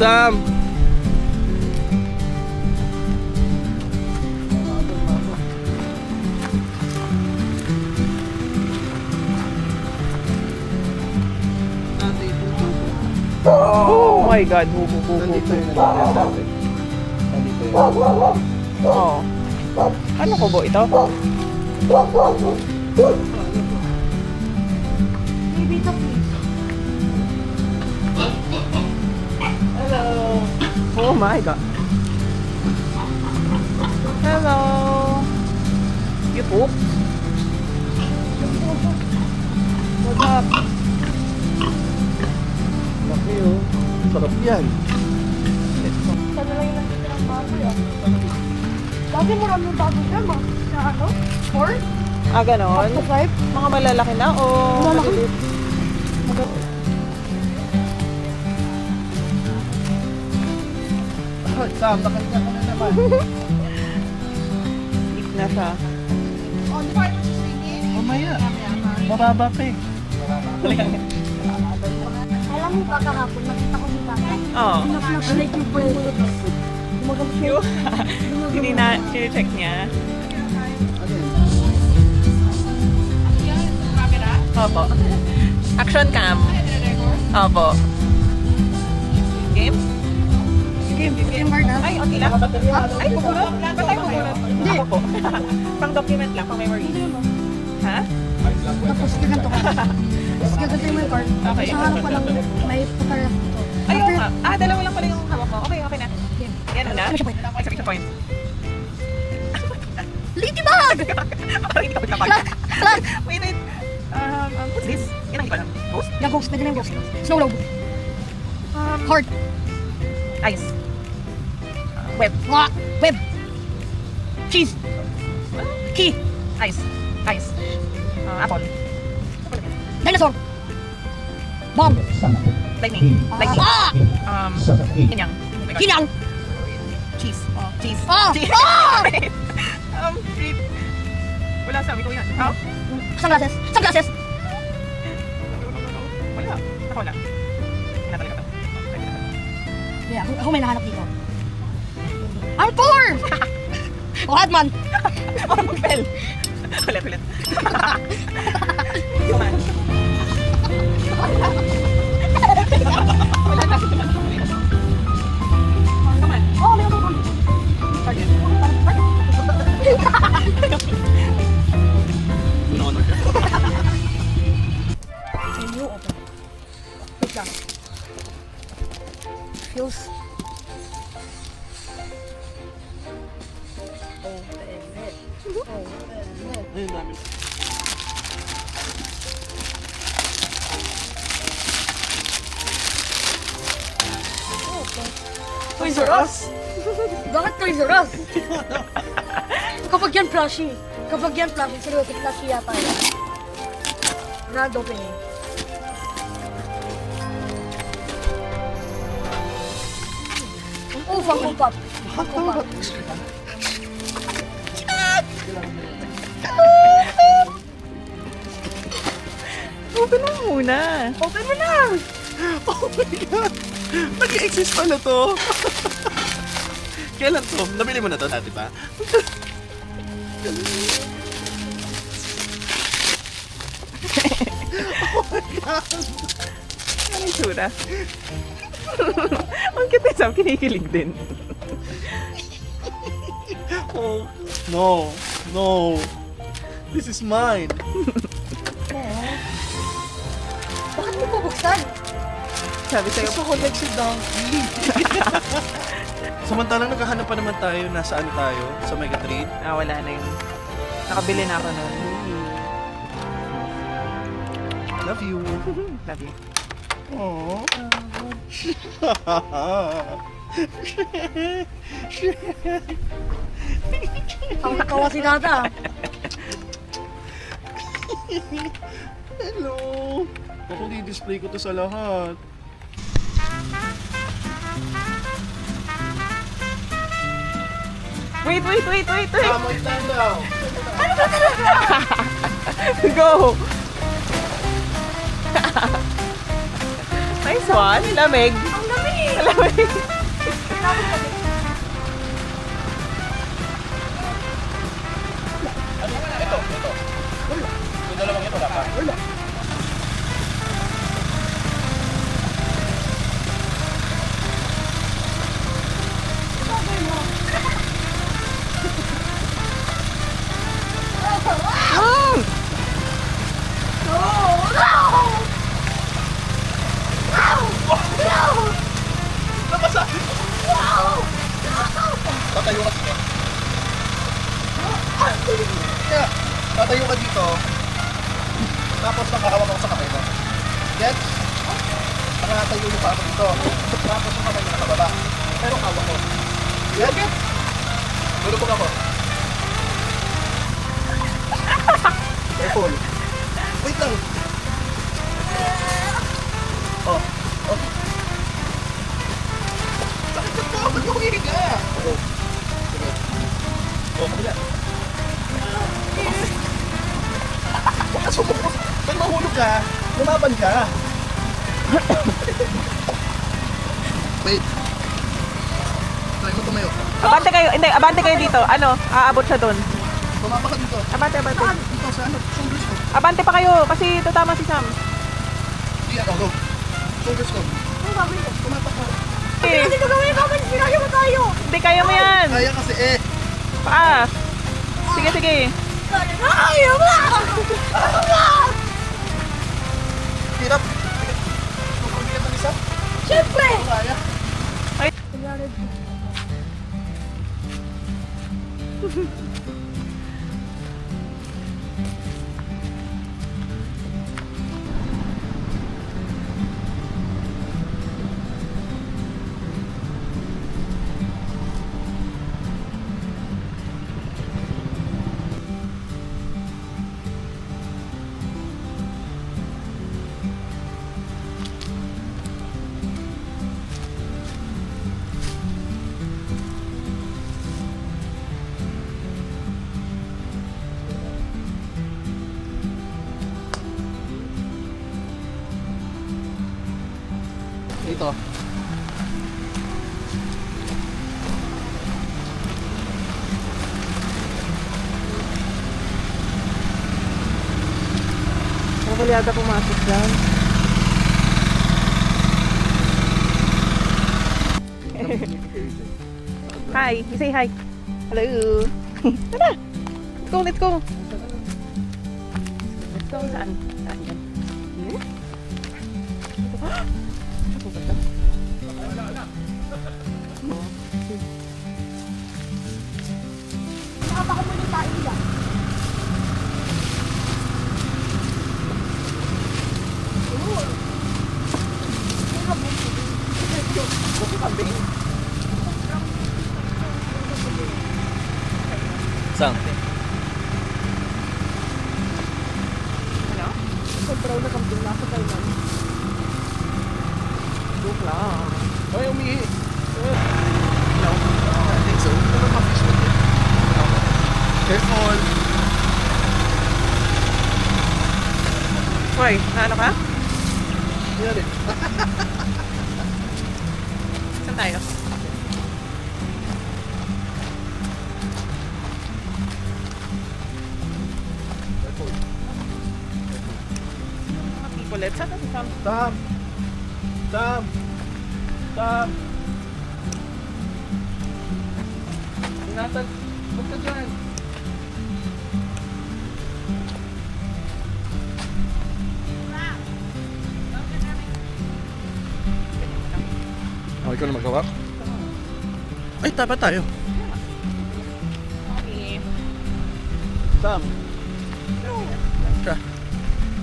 Sam! Oh my God, bubu. Nandito yung nagkakaya dati. Nandito yun. Oo. Ano ko ba ito? Maybe ito, please. Oh my God. Hello. You poop? What's up? Laki oh. Sarap yan. Sana lang yung nakita ng baboy, ah. Dati maraming baboy dyan, mga na ano? 4? Ah, ganon? Up to 5? Mga malalaki na o Malalaki. maliliit? Sam, nakita ka na naman. Eat na siya. Oh, di ba ito sa singin? Mamaya. Mababa pa eh. Alam mo ba kahapon, nakita ko ni tatay. Oo. Pinag-like yung pwede. Gumagamit siya. Hindi na, check niya. Opo. Action cam. Opo. Game? Game. Ay, okay lang. Ay, bubulot? Ba't tayo bubulot? Hindi. Ako po. Pang document lang, pang memory. Ha? Tapos gaganto ka. Tapos gaganto mo yung card. Okay. Sa harap pa lang may photograph dito. Ay, oo nga. Ah, dalawa lang pala yung hawak mo. Okay, okay na. Yan na. Exclamation point. Exclamation point. Ladybug! Parang hindi ka pagkapag. Clock! Wait. What's this? Yan ang hindi ko alam. Ghost? Yung ghost, pwede na yung ghost. Snow globe. Heart. Ice. Web. Web. Cheese. Key. Ice. Apple. Dinosaur. Bomb. Lightning. Ah! Kinyang. Kinyang. Cheese. Cheese. Ah! Cheese. Ah! Wait. Shit. Wala, sabi ko yan. How? Sunglasses. Sunglasses. Wala. Ako wala. Yan na talaga to. Yeah, ako may nahanap dito. Angkor! O Hatman. Oh, mag-bell. Ulit. Come on. Wala na. Come on. Oh, may ako. Target. Can you open? Wait lang. Feels... Open it. Ayun namin. Toys R Us? Bakit Toys R Us? Kapag yan plushie. Seryoso, plushie yata yan. Grand opening. Fang Pop. Open mo muna. Open mo na! Oh my God! Nag-exist pala to! Kailan to? Nabili mo na to dati ba? Oh my God! Ano yung tsura? Ang cute eh, Sam. Kinikilig din. Oh, no. No. This is mine. Bakit mo bubuksan? Sabi sa'yo. Gusto ko like si Donkey. Samantalang naghahanap pa naman tayo. Nasa ano tayo? Sa Mega Trade. Wala na yun. Nakabili na ako nun. Love you. Love you. Aww. Ang kawa si Dada. Hello. Ako di-display ko to sa lahat. Wait! Amoy time daw. Go! Nice one. Lamig. Ang lamig. Lamig. Yung dalawang ito, wala pa. Wala. Mm. Tatayo ka dito. Kaya, tatayo ka dito. Tapos nakahawak ako sa kamay mo. Gets? Nakatayo yung pa ako dito. Tapos yung kamay mo nakababa. Pero hawak ko. Gets? Lulubog ako. Careful. Wait lang. Oh. Oh. Sakit ka po. Ba't mo hihiga? Oh. Sige. Oh, kabila. Huwag ka sumubos. Pag mahulog ka, lumaban ka. Wait. Try mo tumayo. Abante kayo. Hindi, abante kayo dito. Ano? Aabot siya doon. Tumapa ka dito. Abante. Dito sa ano? Shoulders ko. Abante pa kayo kasi tutama si Sam. Di ako. Go. Shoulders ko. Ang sabi ko. Tumapa ka. Eh, Hindi ko gawin naman. Sinaya mo tayo. hindi kaya mo yan. Kaya kasi eh. Paa. Sige. Ayaw mo! Hirap. Tukulian ng isa. Siyempre! Kaya. Dito. Ako yata pumasok dyan. Hi. You say hi. Hello. Tara. Let's go. Let's go. Saan? Saan yan? Here? Ako ba ito? Baka muli tayo yan. Saan? Ano? Sobraw na kambing nasa Thailand. Joke lang. Ay, umihi. No. I think so. Pero ma-fish mo din. Careful. Hoy, ano ka? Yan eh. Saan tayo? Careful. Mga people. Let's saan na si Sam? Sam! Sam! Sam! Ingatan! Huwag ka dyan! Oh, ikaw na magawa? Ay, tapat tayo. Okay. Sam. Siya.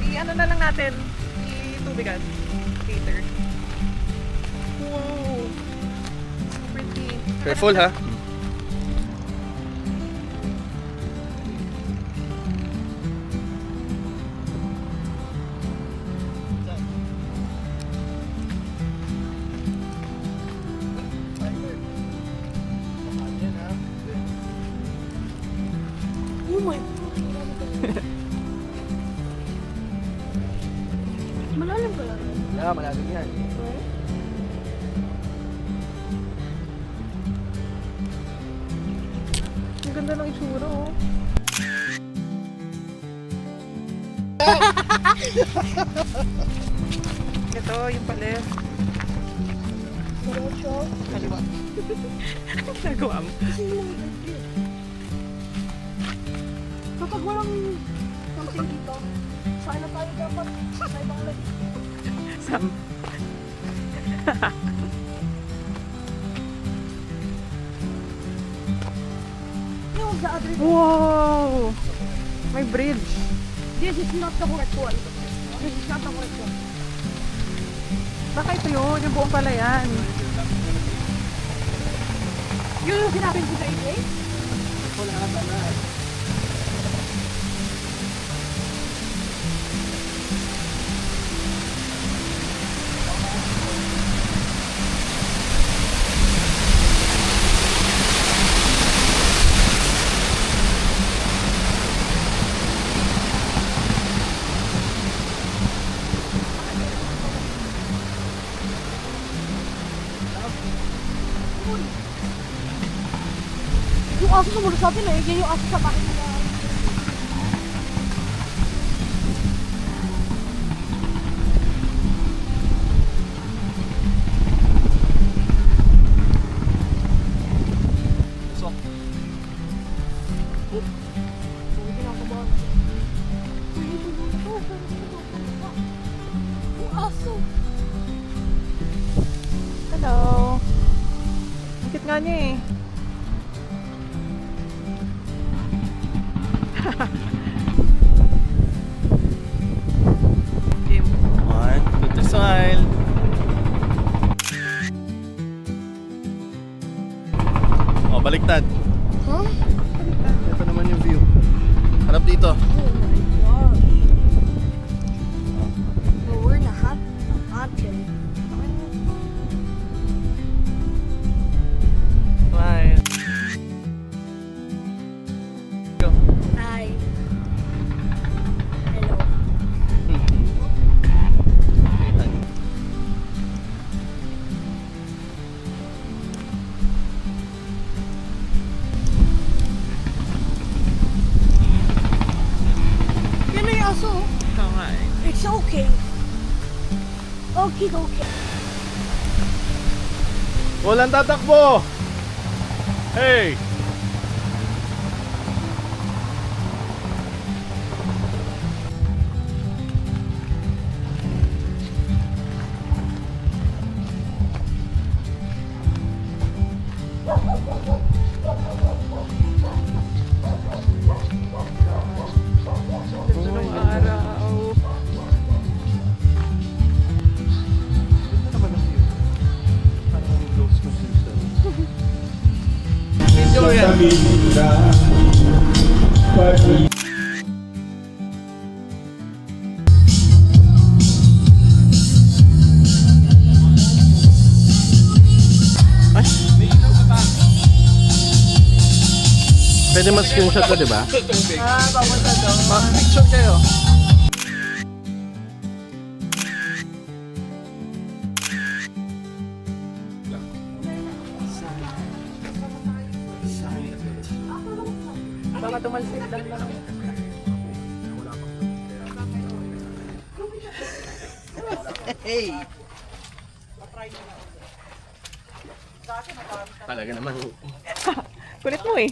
I-ano na lang natin. I-tubigan. Later. Wow. So pretty. Careful ha. Oh my God. Malalim ba yan? Yeah, malalim yan. Ang ganda ng itsura, oh. Ito, yung palis. Diretso. Kaliwa. Nagawa mo. Kapag walang something dito, sana tayo dapat sa ibang lagi. Sam. Yung the other Wow! May bridge. This is not the correct one. This is not the correct one. Baka ito yun, yung buong palayan. Yun yung sinabi ko sa inyo eh. Yung aso sumunod sa atin eh. Yan yung aso sa bahay nila. So, Hindi na ako ba? Yung aso. Hello. Ang cute nga niya eh. Jim. one, good to smile. Oh, baliktad. Huh? Ito naman yung view. Harap dito. Oh my God. Well, we're in a hot mountain. Smile. Go. Hi. Hello. Yan na yung aso. Oo nga eh. It's okay. Okay, okay. Walang tatakbo! Hey! Ganda ng araw. Ganda naman ang view. Parang ang close mo siya. Enjoy yan! Ay! Pwede mas-screenshot ko, di ba? Ah, papunta doon. Mag-picture kayo. Baka tumalsik lang lang. Hey! Talaga naman. Kulit mo eh.